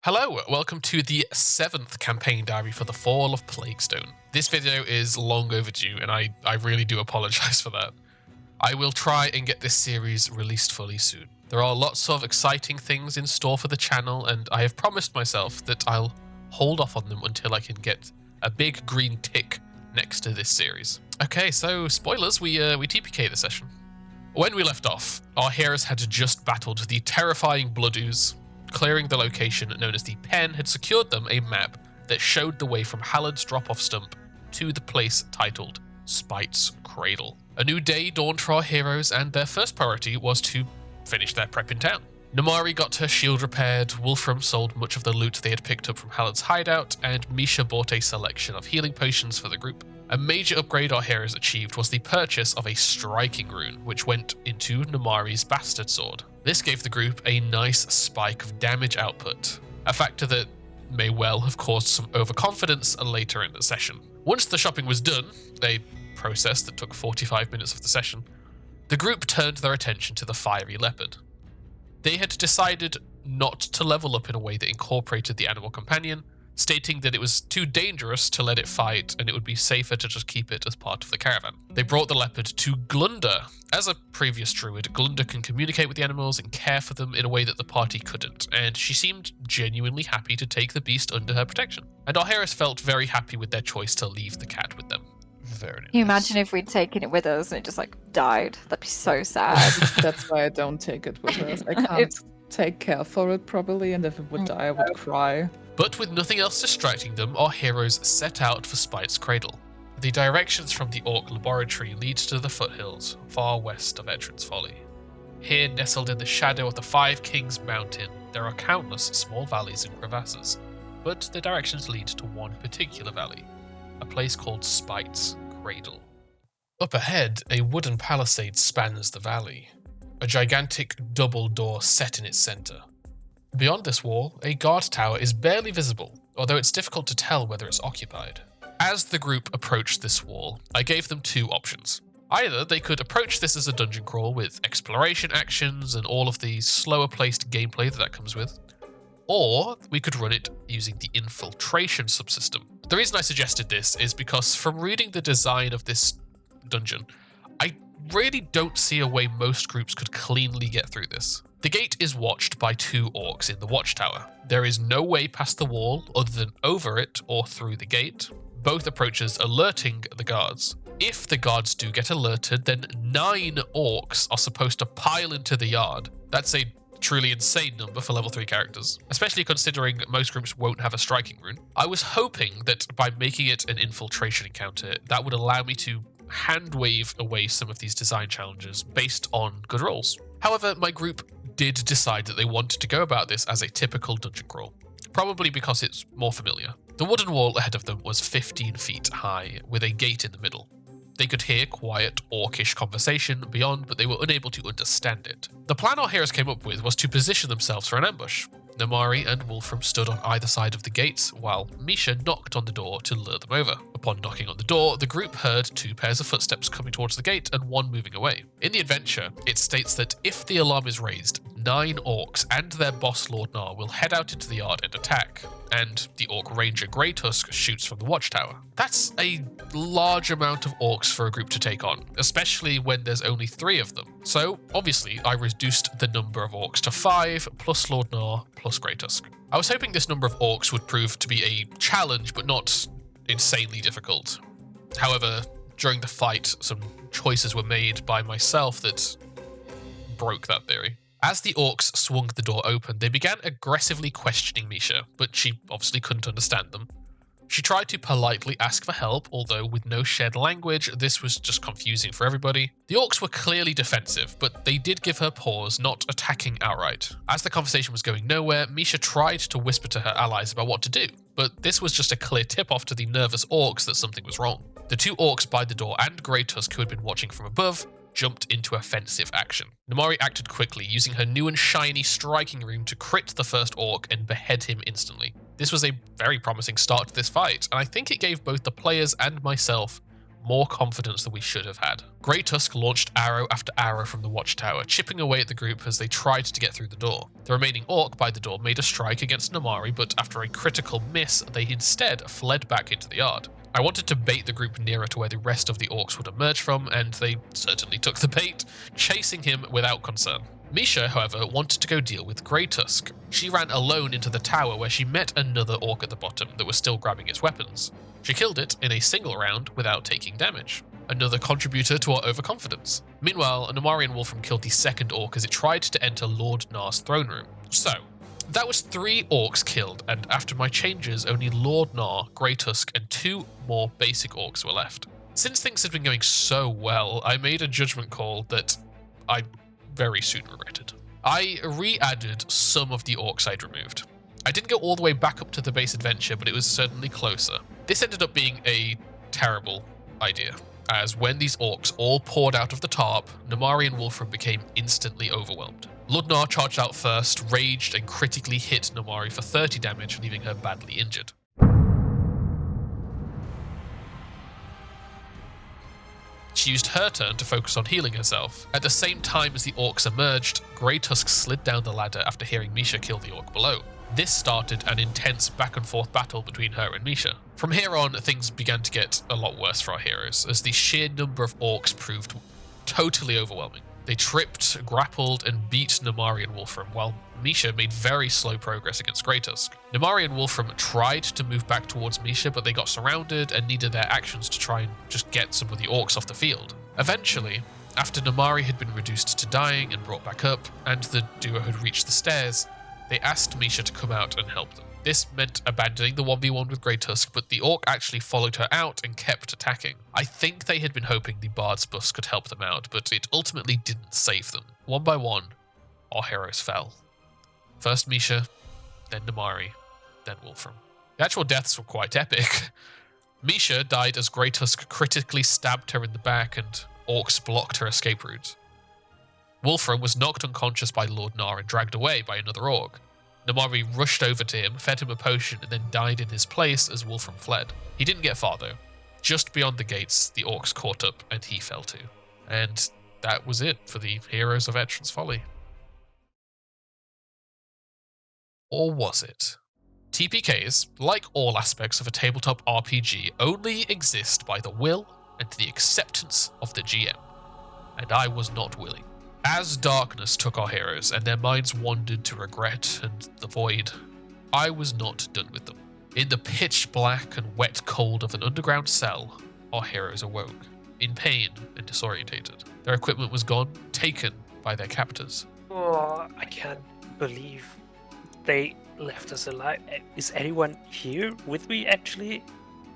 Hello, welcome to the 7th campaign diary for the Fall of Plaguestone. This video is long overdue, and I really do apologise for that. I will try and get this series released fully soon. There are lots of exciting things in store for the channel, and I have promised myself that I'll hold off on them until I can get a big green tick next to this series. Okay, so spoilers, we TPK'd the session. When we left off, our heroes had just battled the terrifying Blood Ooze. Clearing the location known as the Pen had secured them a map that showed the way from Hallard's drop-off stump to the place titled Spite's Cradle. A new day dawned for our heroes, and their first priority was to finish their prep in town. Namari got her shield repaired, Wolfram sold much of the loot they had picked up from Hallard's hideout, and Misha bought a selection of healing potions for the group. A major upgrade our heroes achieved was the purchase of a striking rune, which went into Namari's bastard sword. This gave the group a nice spike of damage output, a factor that may well have caused some overconfidence later in the session. Once the shopping was done, a process that took 45 minutes of the session, the group turned their attention to the fiery leopard. They had decided not to level up in a way that incorporated the animal companion, stating that it was too dangerous to let it fight and it would be safer to just keep it as part of the caravan. They brought the leopard to Glunder. As a previous druid, Glunder can communicate with the animals and care for them in a way that the party couldn't, and she seemed genuinely happy to take the beast under her protection. And our heroes felt very happy with their choice to leave the cat with them. Very nice. Can you imagine if we'd taken it with us and it just died? That'd be so sad. That's why I don't take it with us. I can't take care for it properly, and if it would die, I would cry. But with nothing else distracting them, our heroes set out for Spite's Cradle. The directions from the Orc laboratory lead to the foothills, far west of Edrin's Folly. Here, nestled in the shadow of the Five Kings Mountain, there are countless small valleys and crevasses, but the directions lead to one particular valley, a place called Spite's Cradle. Up ahead, a wooden palisade spans the valley, a gigantic double door set in its center. Beyond this wall, a guard tower is barely visible, although it's difficult to tell whether it's occupied. As the group approached this wall, I gave them two options. Either they could approach this as a dungeon crawl with exploration actions and all of the slower placed gameplay that comes with, or we could run it using the infiltration subsystem. The reason I suggested this is because from reading the design of this dungeon, I really don't see a way most groups could cleanly get through this. The gate is watched by two orcs in the watchtower. There is no way past the wall other than over it or through the gate, both approaches alerting the guards. If the guards do get alerted, then 9 orcs are supposed to pile into the yard. That's a truly insane number for level 3 characters, especially considering most groups won't have a striking rune. I was hoping that by making it an infiltration encounter, that would allow me to hand wave away some of these design challenges based on good rolls. However, my group did decide that they wanted to go about this as a typical dungeon crawl, probably because it's more familiar. The wooden wall ahead of them was 15 feet high, with a gate in the middle. They could hear quiet, orcish conversation beyond, but they were unable to understand it. The plan our heroes came up with was to position themselves for an ambush. Namari and Wolfram stood on either side of the gates, while Misha knocked on the door to lure them over. Upon knocking on the door, the group heard 2 pairs of footsteps coming towards the gate and one moving away. In the adventure, it states that if the alarm is raised, 9 orcs and their boss Lord Nar will head out into the yard and attack, and the Orc Ranger Greytusk shoots from the watchtower. That's a large amount of orcs for a group to take on, especially when there's only 3 of them. So, obviously, I reduced the number of orcs to 5, plus Lord Nar, plus Greytusk. I was hoping this number of orcs would prove to be a challenge, but not insanely difficult. However, during the fight, some choices were made by myself that broke that theory. As the orcs swung the door open, they began aggressively questioning Misha, but she obviously couldn't understand them. She tried to politely ask for help, although with no shared language, this was just confusing for everybody. The orcs were clearly defensive, but they did give her pause, not attacking outright. As the conversation was going nowhere, Misha tried to whisper to her allies about what to do, but this was just a clear tip-off to the nervous orcs that something was wrong. The 2 orcs by the door and Greytusk, who had been watching from above, jumped into offensive action. Namari acted quickly, using her new and shiny striking rune to crit the first orc and behead him instantly. This was a very promising start to this fight, and I think it gave both the players and myself more confidence than we should have had. Grey Tusk launched arrow after arrow from the watchtower, chipping away at the group as they tried to get through the door. The remaining orc by the door made a strike against Namari, but after a critical miss, they instead fled back into the yard. I wanted to bait the group nearer to where the rest of the orcs would emerge from, and they certainly took the bait, chasing him without concern. Misha, however, wanted to go deal with Grey Tusk. She ran alone into the tower where she met another orc at the bottom that was still grabbing its weapons. She killed it in a single round without taking damage. Another contributor to our overconfidence. Meanwhile, a Namarian Wolfram killed the second orc as it tried to enter Lord Nar's throne room. So, that was 3 orcs killed, and after my changes, only Lord Nar, Grey Tusk, and 2 more basic orcs were left. Since things had been going so well, I made a judgment call that I very soon regretted. I re-added some of the orcs I'd removed. I didn't go all the way back up to the base adventure, but it was certainly closer. This ended up being a terrible idea, as when these orcs all poured out of the tarp, Namarian Wolfram became instantly overwhelmed. Ludnar charged out first, raged, and critically hit Namari for 30 damage, leaving her badly injured. She used her turn to focus on healing herself. At the same time as the orcs emerged, Grey Tusk slid down the ladder after hearing Misha kill the orc below. This started an intense back and forth battle between her and Misha. From here on, things began to get a lot worse for our heroes, as the sheer number of orcs proved totally overwhelming. They tripped, grappled, and beat Namarian Wolfram, while Misha made very slow progress against Grey Tusk. Namarian Wolfram tried to move back towards Misha, but they got surrounded and needed their actions to try and just get some of the orcs off the field. Eventually, after Namari had been reduced to dying and brought back up, and the duo had reached the stairs, they asked Misha to come out and help them. This meant abandoning the 1v1 with Grey Tusk, but the orc actually followed her out and kept attacking. I think they had been hoping the Bard's buffs could help them out, but it ultimately didn't save them. One by one, our heroes fell. First Misha, then Namari, then Wolfram. The actual deaths were quite epic. Misha died as Grey Tusk critically stabbed her in the back and orcs blocked her escape route. Wolfram was knocked unconscious by Lord Nar and dragged away by another orc. Namari rushed over to him, fed him a potion, and then died in his place as Wolfram fled. He didn't get far though. Just beyond the gates, the orcs caught up and he fell too. And that was it for the heroes of Veterans Folly. Or was it? TPKs, like all aspects of a tabletop RPG, only exist by the will and the acceptance of the GM. And I was not willing. As darkness took our heroes and their minds wandered to regret and the void, I was not done with them. In the pitch black and wet cold of an underground cell, our heroes awoke, in pain and disorientated. Their equipment was gone, taken by their captors. Oh, I can't believe they left us alive. Is anyone here with me, actually?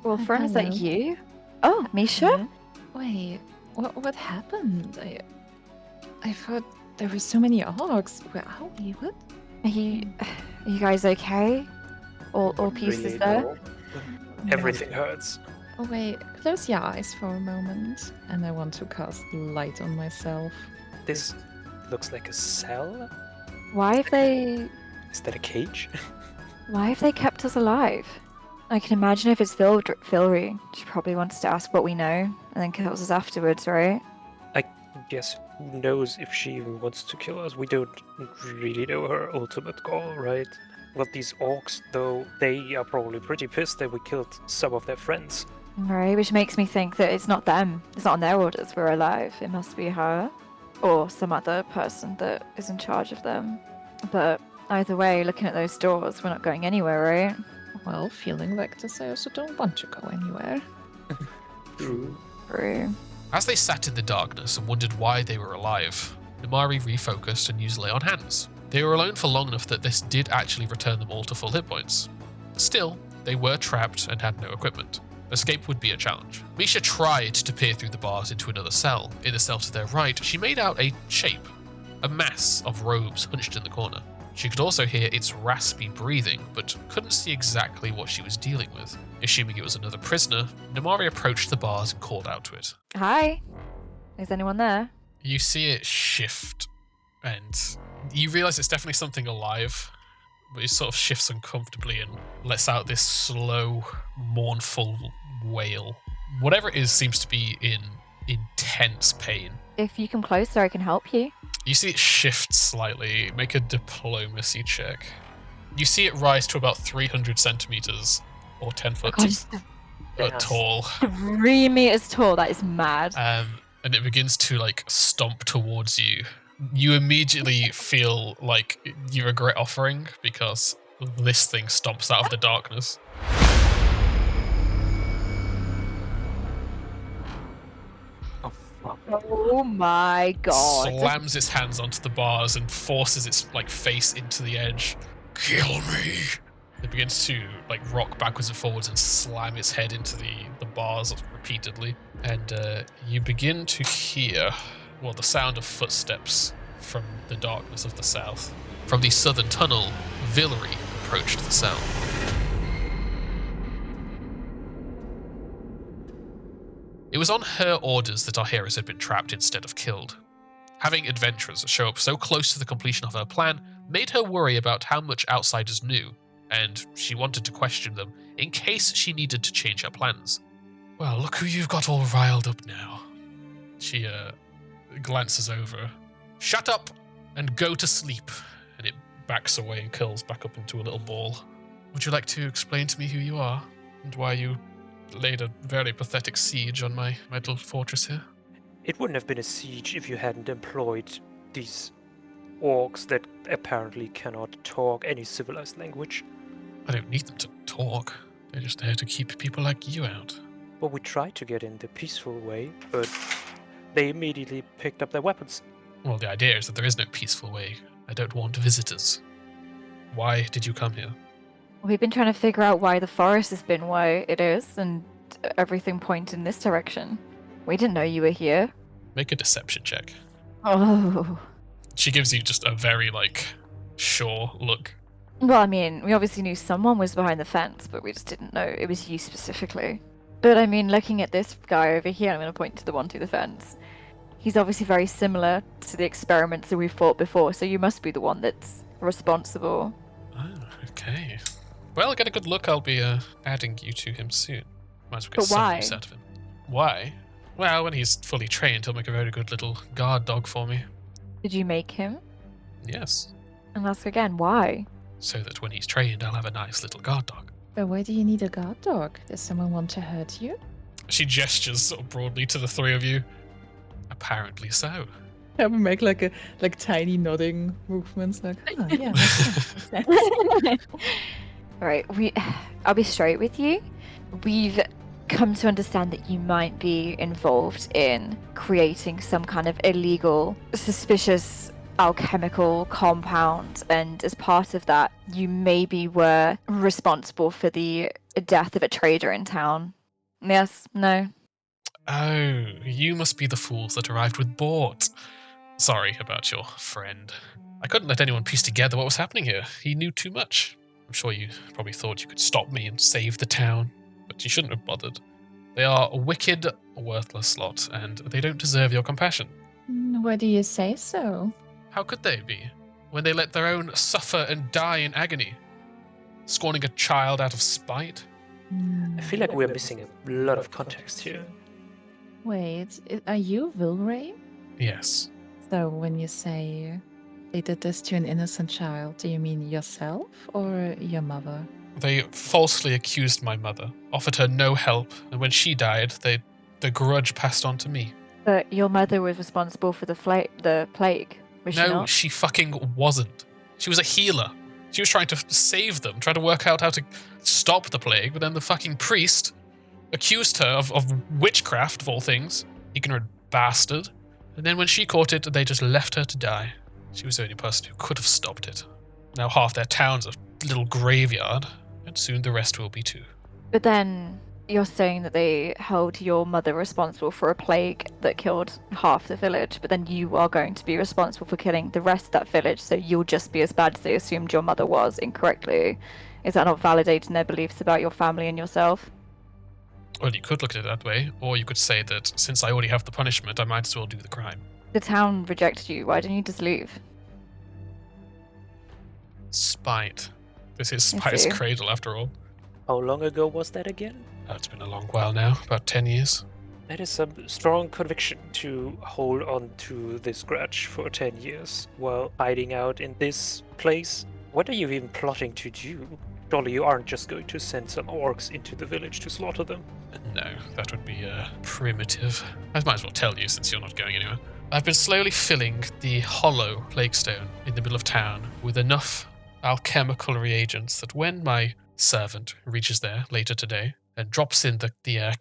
Wolfram, is that Hello. you? Oh, Misha? Wait, what happened? I thought there were so many orcs. Where are we? What? Are you guys okay? All pieces Really, there? no. Everything hurts. Oh wait, close your eyes for a moment. And I want to cast light on myself. This looks like a cell. Why have they Is that a cage? kept us alive? I can imagine if it's Filry, she probably wants to ask what we know and then kills us afterwards, right? I guess who knows if she even wants to kill us. We don't really know her ultimate goal, right? Well, these orcs, though, they are probably pretty pissed that we killed some of their friends. Right, which makes me think that it's not them. It's not on their orders we're alive. It must be her. Or some other person that is in charge of them. But either way, looking at those doors, we're not going anywhere, right? Well, feeling like this, I also don't want to go anywhere. True. True. As they sat in the darkness and wondered why they were alive, Namari refocused and used Lay on Hands. They were alone for long enough that this did actually return them all to full hit points. Still, they were trapped and had no equipment. Escape would be a challenge. Misha tried to peer through the bars into another cell. In the cell to their right, she made out a shape, a mass of robes hunched in the corner. She could also hear its raspy breathing, but couldn't see exactly what she was dealing with. Assuming it was another prisoner, Namari approached the bars and called out to it. Hi. Is anyone there? You see it shift, and you realize it's definitely something alive, but it sort of shifts uncomfortably and lets out this slow, mournful wail. Whatever it is seems to be in intense pain. If you come closer, I can help you. You see it shift slightly. Make a diplomacy check. You see it rise to about 300 centimeters or 10 foot God, it's tall. 3 meters tall. That is mad. And it begins to like stomp towards you. You immediately feel like you regret offering because this thing stomps out of the darkness. Oh, fuck. Oh my god. Slams its hands onto the bars and forces its like face into the edge. Kill me! It begins to like rock backwards and forwards and slam its head into the bars repeatedly. And you begin to hear, well, the sound of footsteps from the darkness of the south. From the southern tunnel, Villery approached the sound. It was on her orders that our heroes had been trapped instead of killed. Having adventurers show up so close to the completion of her plan made her worry about how much outsiders knew, and she wanted to question them in case she needed to change her plans. Well, look who you've got all riled up now. She glances over. Shut up and go to sleep. And it backs away and curls back up into a little ball. Would you like to explain to me who you are and why you laid a very pathetic siege on my little fortress here? It wouldn't have been a siege if you hadn't employed these orcs that apparently cannot talk any civilized language. I don't need them to talk. They're just there to keep people like you out. Well, we tried to get in the peaceful way, but they immediately picked up their weapons. Well, the idea is that there is no peaceful way. I don't want visitors. Why did you come here? We've been trying to figure out why the forest has been why it is, and everything points in this direction. We didn't know you were here. Make a deception check. Oh. She gives you just a very, sure look. Well, I mean, we obviously knew someone was behind the fence, but we just didn't know it was you specifically. But I mean, looking at this guy over here, I'm going to point to the one through the fence. He's obviously very similar to the experiments that we fought before, so you must be the one that's responsible. Oh, okay. Well, get a good look. I'll be adding you to him soon. Might as well get But some why? use out of him. Why? Well, when he's fully trained, he'll make a very good little guard dog for me. Did you make him? Yes. And ask again, why? So that when he's trained, I'll have a nice little guard dog. But why do you need a guard dog? Does someone want to hurt you? She gestures sort of broadly to the three of you. Apparently so. I would make like tiny nodding movements, like yeah. Right, I'll be straight with you. We've come to understand that you might be involved in creating some kind of illegal, suspicious alchemical compound, and as part of that, you maybe were responsible for the death of a trader in town. Yes? No? Oh, you must be the fools that arrived with Bort. Sorry about your friend. I couldn't let anyone piece together what was happening here. He knew too much. I'm sure you probably thought you could stop me and save the town, but you shouldn't have bothered. They are a wicked, worthless lot, and they don't deserve your compassion. Why do you say so? How could they be, when they let their own suffer and die in agony? Scorning a child out of spite? I feel like we're missing a lot of context here. Wait, are you Vilray? Yes. So when you say they did this to an innocent child, do you mean yourself or your mother? They falsely accused my mother, offered her no help, and when she died, the grudge passed on to me. But your mother was responsible for the plague, was she No, not? she fucking wasn't. She was a healer. She was trying to save them, trying to work out how to stop the plague, but then the fucking priest accused her of witchcraft, of all things. Ignorant bastard. And then when she caught it, they just left her to die. She was the only person who could have stopped it. Now half their town's a little graveyard, and soon the rest will be too. But then you're saying that they held your mother responsible for a plague that killed half the village, but then you are going to be responsible for killing the rest of that village, so you'll just be as bad as they assumed your mother was incorrectly. Is that not validating their beliefs about your family and yourself? Well, you could look at it that way, or you could say that since I already have the punishment, I might as well do the crime. The town rejected you. Why didn't you just leave? Spite. This is I Spite's see. cradle, after all. How long ago was that again? Oh, it's been a long while now, about 10 years. That is some strong conviction to hold on to this grudge for 10 years while hiding out in this place. What are you even plotting to do? Surely you aren't just going to send some orcs into the village to slaughter them. No, that would be primitive. I might as well tell you since you're not going anywhere. I've been slowly filling the hollow Plaguestone in the middle of town with enough alchemical reagents that when my servant reaches there later today and drops in the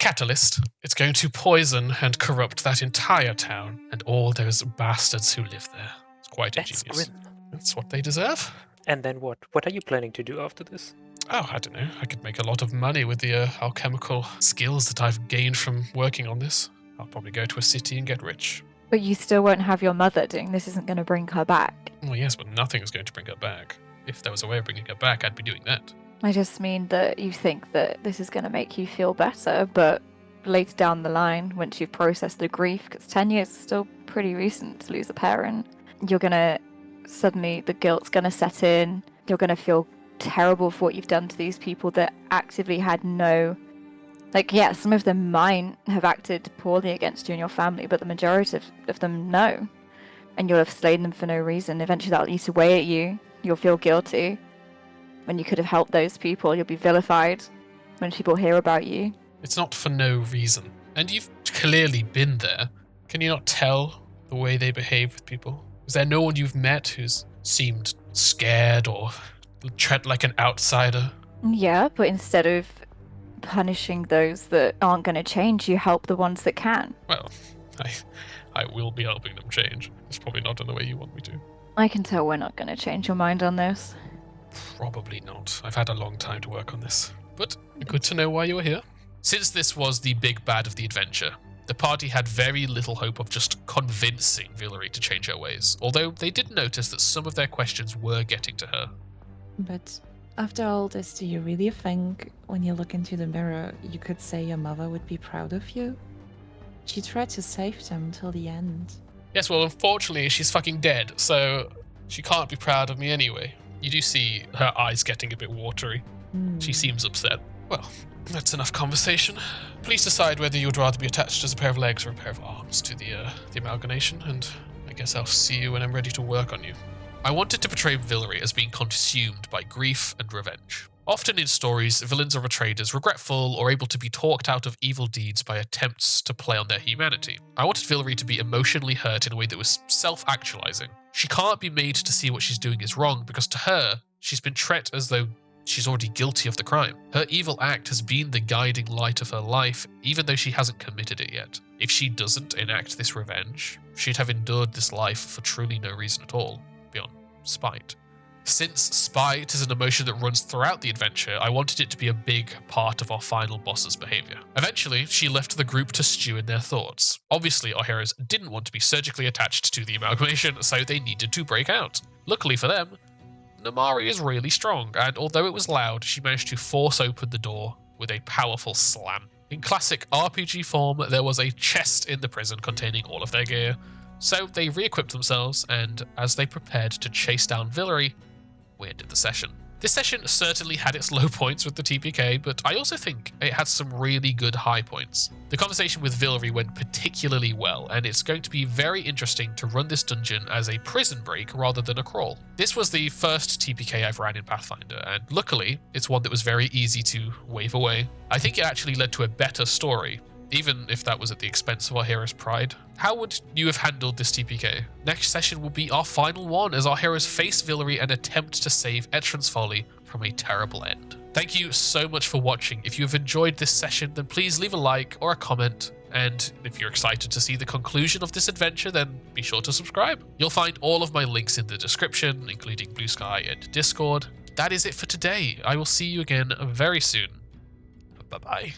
catalyst, it's going to poison and corrupt that entire town and all those bastards who live there. It's quite That's ingenious. grim. That's what they deserve. And then what? What are you planning to do after this? Oh, I don't know. I could make a lot of money with the alchemical skills that I've gained from working on this. I'll probably go to a city and get rich. But you still won't have your mother doing this. Isn't going to bring her back. Well, yes, but nothing is going to bring her back. If there was a way of bringing her back, I'd be doing that. I just mean that you think that this is going to make you feel better, but later down the line, once you've processed the grief, because 10 years is still pretty recent to lose a parent, you're going to suddenly, the guilt's going to set in. You're going to feel terrible for what you've done to these people that actively had no... Like, yeah, some of them might have acted poorly against you and your family, but the majority of them, no. And you'll have slain them for no reason. Eventually that'll eat away at you. You'll feel guilty. When you could have helped those people, you'll be vilified when people hear about you. It's not for no reason. And you've clearly been there. Can you not tell the way they behave with people? Is there no one you've met who's seemed scared or tread like an outsider? Yeah, but instead of punishing those that aren't going to change, you help the ones that can. Well, I will be helping them change. It's probably not in the way you want me to. I can tell we're not going to change your mind on this. Probably not. I've had a long time to work on this. But good to know why you're here. Since this was the big bad of the adventure, the party had very little hope of just convincing Villery to change her ways, although they did notice that some of their questions were getting to her. But after all this, do you really think when you look into the mirror, you could say your mother would be proud of you? She tried to save them till the end. Yes, well, unfortunately, she's fucking dead, so she can't be proud of me anyway. You do see her eyes getting a bit watery. She seems upset. Well, that's enough conversation. Please decide whether you would rather be attached as a pair of legs or a pair of arms to the amalgamation, and I guess I'll see you when I'm ready to work on you. I wanted to portray Villery as being consumed by grief and revenge. Often in stories, villains are portrayed as regretful or able to be talked out of evil deeds by attempts to play on their humanity. I wanted Villery to be emotionally hurt in a way that was self-actualizing. She can't be made to see what she's doing is wrong because to her, she's been treated as though she's already guilty of the crime. Her evil act has been the guiding light of her life, even though she hasn't committed it yet. If she doesn't enact this revenge, she'd have endured this life for truly no reason at all, beyond spite. Since spite is an emotion that runs throughout the adventure, I wanted it to be a big part of our final boss's behavior. Eventually, she left the group to stew in their thoughts. Obviously, our heroes didn't want to be surgically attached to the amalgamation, so they needed to break out. Luckily for them, Namari is really strong, and although it was loud, she managed to force open the door with a powerful slam. In classic RPG form, there was a chest in the prison containing all of their gear, so they re-equipped themselves, and as they prepared to chase down Villery, we ended the session. This session certainly had its low points with the TPK, but I also think it had some really good high points. The conversation with Villery went particularly well, and it's going to be very interesting to run this dungeon as a prison break rather than a crawl. This was the first TPK I've ran in Pathfinder, and luckily, it's one that was very easy to wave away. I think it actually led to a better story, even if that was at the expense of our hero's pride. How would you have handled this TPK? Next session will be our final one as our heroes face Villery and attempt to save Etran's Folly from a terrible end. Thank you so much for watching. If you have enjoyed this session, then please leave a like or a comment. And if you're excited to see the conclusion of this adventure, then be sure to subscribe. You'll find all of my links in the description, including Blue Sky and Discord. That is it for today. I will see you again very soon. Bye-bye.